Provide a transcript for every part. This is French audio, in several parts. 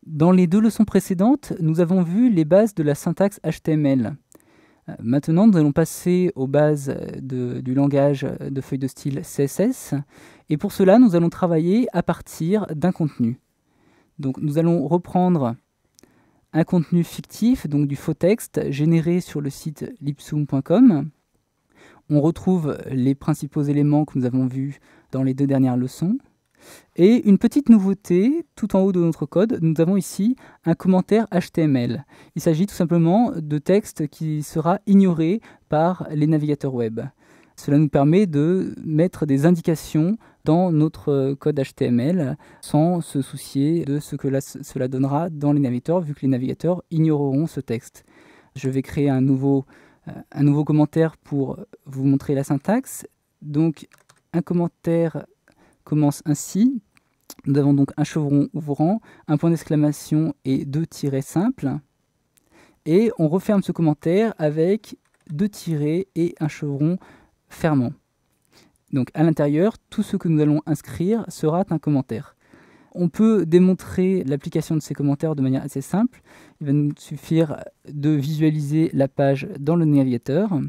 Dans les deux leçons précédentes, nous avons vu les bases de la syntaxe HTML. Maintenant, nous allons passer aux bases du langage de feuille de style CSS. Et pour cela, nous allons travailler à partir d'un contenu. Donc, nous allons reprendre un contenu fictif, donc du faux texte, généré sur le site lipsum.com. On retrouve les principaux éléments que nous avons vus dans les deux dernières leçons. Et une petite nouveauté, tout en haut de notre code, nous avons ici un commentaire HTML. Il s'agit tout simplement de texte qui sera ignoré par les navigateurs web. Cela nous permet de mettre des indications dans notre code HTML sans se soucier de ce que cela donnera dans les navigateurs, vu que les navigateurs ignoreront ce texte. Je vais créer un nouveau commentaire pour vous montrer la syntaxe. Donc, un commentaire commence ainsi. Nous avons donc un chevron ouvrant, un point d'exclamation et deux tirets simples. Et on referme ce commentaire avec deux tirets et un chevron fermant. Donc à l'intérieur, tout ce que nous allons inscrire sera un commentaire. On peut démontrer l'application de ces commentaires de manière assez simple. Il va nous suffire de visualiser la page dans le navigateur.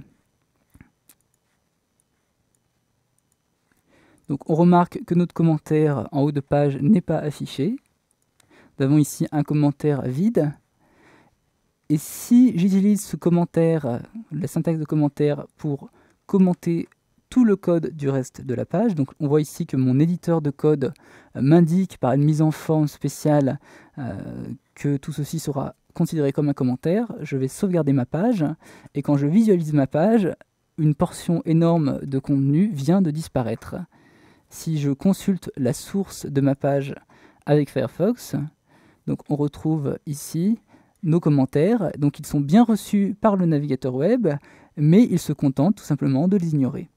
Donc on remarque que notre commentaire en haut de page n'est pas affiché. Nous avons ici un commentaire vide. Et si j'utilise ce commentaire, la syntaxe de commentaire, pour commenter tout le code du reste de la page, donc on voit ici que mon éditeur de code m'indique par une mise en forme spéciale que tout ceci sera considéré comme un commentaire. Je vais sauvegarder ma page, et quand je visualise ma page, une portion énorme de contenu vient de disparaître. Si je consulte la source de ma page avec Firefox, donc on retrouve ici nos commentaires. Donc ils sont bien reçus par le navigateur web, mais il se contente tout simplement de les ignorer.